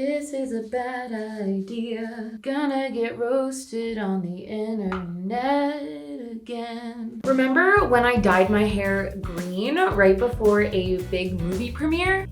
This is a bad idea. Gonna get roasted on the internet again. Remember when I dyed my hair green right before a big movie premiere?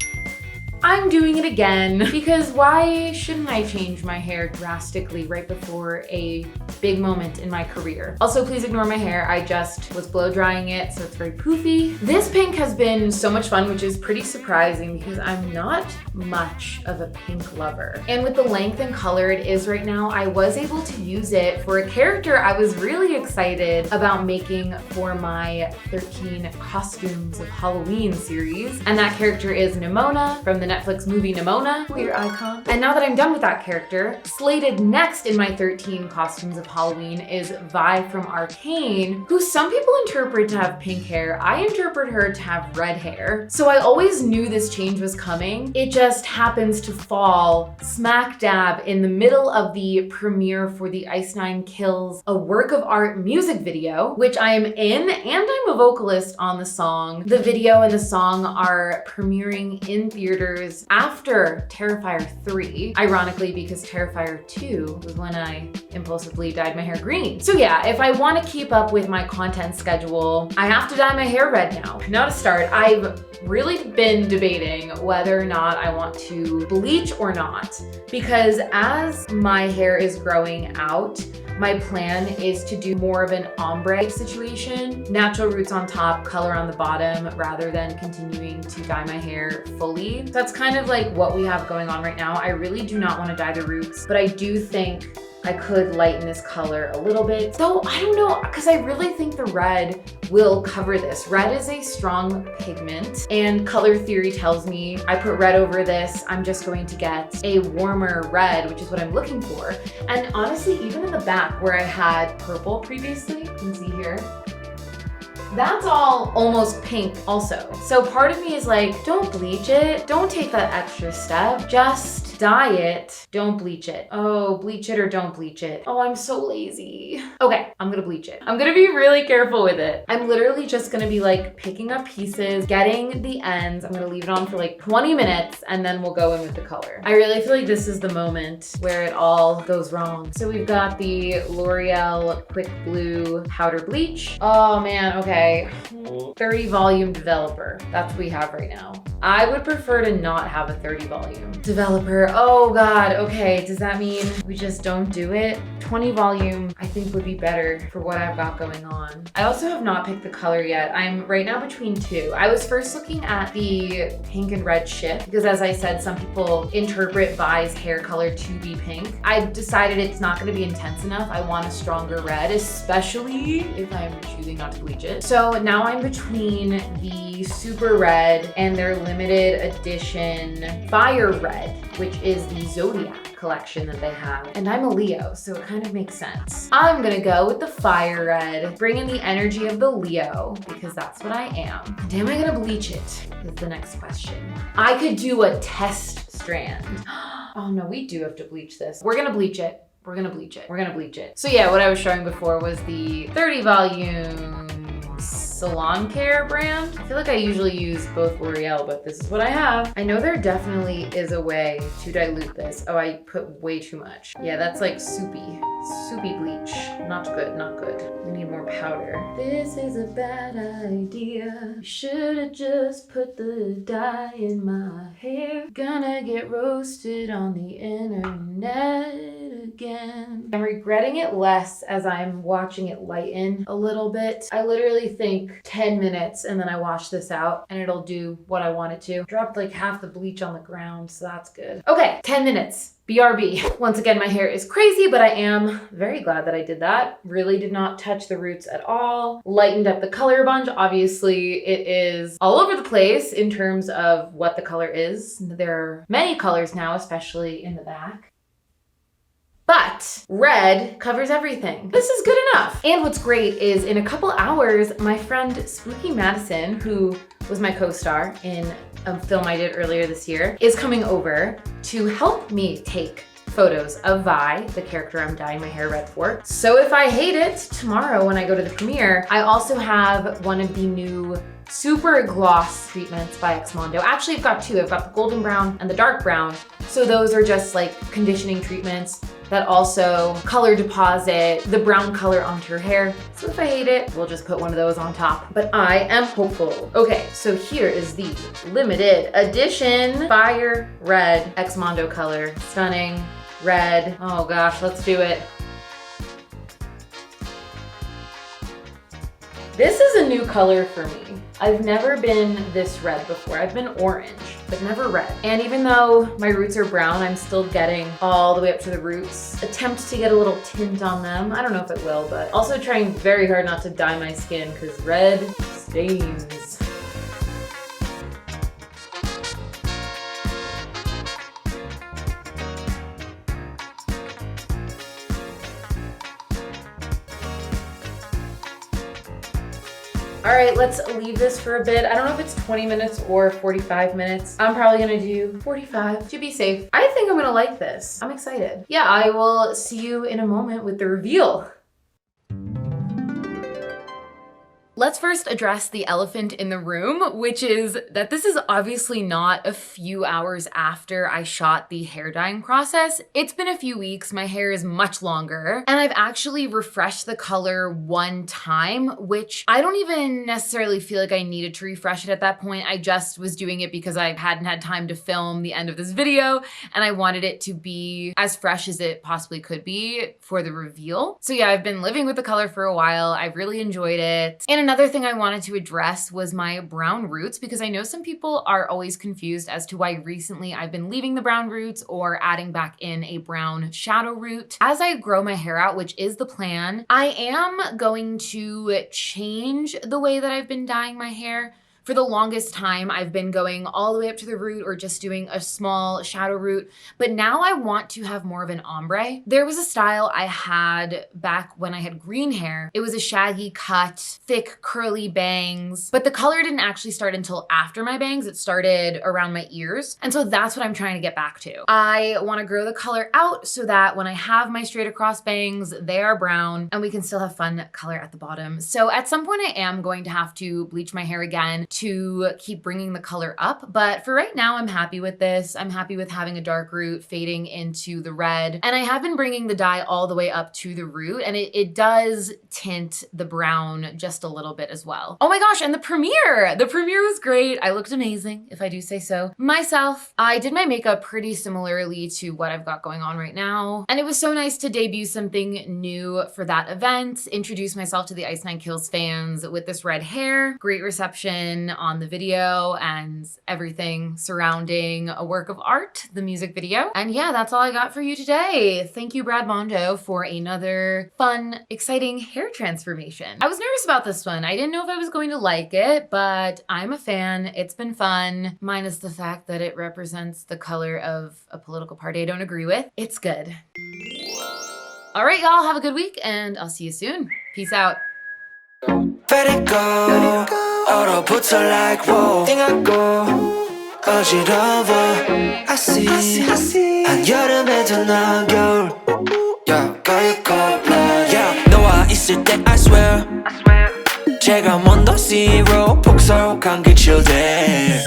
I'm doing it again because why shouldn't I change my hair drastically right before a big moment in my career? Also, please ignore my hair. I just was blow drying it, so it's very poofy. This pink has been so much fun, which is pretty surprising because I'm not much of a pink lover. And with the length and color it is right now, I was able to use it for a character I was really excited about making for my 13 Costumes of Halloween series. And that character is Nimona from the Netflix movie Nimona, queer icon. And now that I'm done with that character, slated next in my 13 Costumes of Halloween is Vi from Arcane, who some people interpret to have pink hair. I interpret her to have red hair. So I always knew this change was coming. It just happens to fall smack dab in the middle of the premiere for the Ice Nine Kills, a work of art music video, which I am in, and I'm a vocalist on the song. The video and the song are premiering in theaters after Terrifier 3, ironically because Terrifier 2 was when I impulsively dyed my hair green. So yeah, if I want to keep up with my content schedule, I have to dye my hair red now. Now to start, I've really been debating whether or not I want to bleach or not, because as my hair is growing out, my plan is to do more of an ombre situation, natural roots on top, color on the bottom, rather than continuing to dye my hair fully. That's kind of like what we have going on right now. I really do not want to dye the roots, but I do think I could lighten this color a little bit. Though I don't know, because I really think the red will cover this. Red is a strong pigment, and color theory tells me I put red over this, I'm just going to get a warmer red, which is what I'm looking for. And honestly, even in the back where I had purple previously, you can see here, that's all almost pink also. So part of me is like, don't bleach it. Don't take that extra step. Just dye it. Don't bleach it. Oh, bleach it or don't bleach it. Oh, I'm so lazy. Okay, I'm gonna bleach it. I'm gonna be really careful with it. I'm literally just gonna be like picking up pieces, getting the ends. I'm gonna leave it on for like 20 minutes and then we'll go in with the color. I really feel like this is the moment where it all goes wrong. So we've got the L'Oreal Quick Blue Powder Bleach. Oh man, okay. 30 volume developer. That's what we have right now. I would prefer to not have a 30 volume developer. Oh God, okay. Does that mean we just don't do it? 20 volume I think would be better for what I've got going on. I also have not picked the color yet. I'm right now between two. I was first looking at the pink and red shift because, as I said, some people interpret Vi's hair color to be pink. I decided it's not going to be intense enough. I want a stronger red, especially if I'm choosing not to bleach it. So now I'm between the super red and their limited edition fire red, which is the Zodiac collection that they have. And I'm a Leo, so it kind of makes sense. I'm gonna go with the fire red, bring in the energy of the Leo, because that's what I am. And am I gonna bleach it? Is the next question. I could do a test strand. Oh no, we do have to bleach this. We're gonna bleach it. We're gonna bleach it. We're gonna bleach it. So yeah, what I was showing before was the 30 volume Salon Care brand. I feel like I usually use both L'Oreal, but this is what I have. I know there definitely is a way to dilute this. Oh, I put way too much. Yeah, that's like soupy bleach. Not good, not good. We need more powder. This is a bad idea. Should've just put the dye in my hair. Gonna get roasted on the internet again. I'm regretting it less as I'm watching it lighten a little bit. I literally think 10 minutes and then I wash this out and it'll do what I want it to. Dropped like half the bleach on the ground, so that's good. Okay, 10 minutes. BRB. Once again, my hair is crazy, but I am very glad that I did that. Really did not touch the roots at all. Lightened up the color a bunch. Obviously, it is all over the place in terms of what the color is. There are many colors now, especially in the back. But red covers everything. This is good enough. And what's great is in a couple hours, my friend Spooky Madison, who was my co-star in a film I did earlier this year, is coming over to help me take photos of Vi, the character I'm dyeing my hair red for. So if I hate it tomorrow when I go to the premiere, I also have one of the new super gloss treatments by XMondo. Actually, I've got two. I've got the golden brown and the dark brown. So those are just like conditioning treatments that also color deposit the brown color onto your hair. So if I hate it, we'll just put one of those on top. But I am hopeful. Okay, so here is the limited edition Fire Red XMondo color. Stunning red. Oh gosh, let's do it. This is a new color for me. I've never been this red before. I've been orange, but never red. And even though my roots are brown, I'm still getting all the way up to the roots. Attempt to get a little tint on them. I don't know if it will, but also trying very hard not to dye my skin because red stains. All right, let's leave this for a bit. I don't know if it's 20 minutes or 45 minutes. I'm probably gonna do 45 to be safe. I think I'm gonna like this. I'm excited. Yeah, I will see you in a moment with the reveal. Let's first address the elephant in the room, which is that this is obviously not a few hours after I shot the hair dyeing process. It's been a few weeks, my hair is much longer, and I've actually refreshed the color one time, which I don't even necessarily feel like I needed to refresh it at that point. I just was doing it because I hadn't had time to film the end of this video, and I wanted it to be as fresh as it possibly could be for the reveal. So yeah, I've been living with the color for a while. I've really enjoyed it. And another thing I wanted to address was my brown roots, because I know some people are always confused as to why recently I've been leaving the brown roots or adding back in a brown shadow root. As I grow my hair out, which is the plan, I am going to change the way that I've been dyeing my hair. For the longest time, I've been going all the way up to the root or just doing a small shadow root, but now I want to have more of an ombre. There was a style I had back when I had green hair. It was a shaggy cut, thick curly bangs, but the color didn't actually start until after my bangs. It started around my ears. And so that's what I'm trying to get back to. I want to grow the color out so that when I have my straight across bangs, they are brown and we can still have fun color at the bottom. So at some point I am going to have to bleach my hair again to keep bringing the color up. But for right now, I'm happy with this. I'm happy with having a dark root fading into the red. And I have been bringing the dye all the way up to the root, and it does tint the brown just a little bit as well. Oh my gosh, and the premiere! The premiere was great. I looked amazing, if I do say so myself. I did my makeup pretty similarly to what I've got going on right now. And it was so nice to debut something new for that event, introduce myself to the Ice Nine Kills fans with this red hair. Great reception on the video and everything surrounding a work of art, the music video. And yeah, that's all I got for you today. Thank you, Brad Mondo, for another fun, exciting hair transformation. I was nervous about this one. I didn't know if I was going to like it, but I'm a fan. It's been fun, minus the fact that it represents the color of a political party I don't agree with. It's good. All right, y'all, have a good week, and I'll see you soon. Peace out. Let it go. 얼어붙어 like whoa. 띵하고 어지러워. I see. 한여름에도 난 겨울. Yeah, 가입고 yeah. 너와 있을 때 I swear. 제가 먼저 zero 폭설한 그 chill day.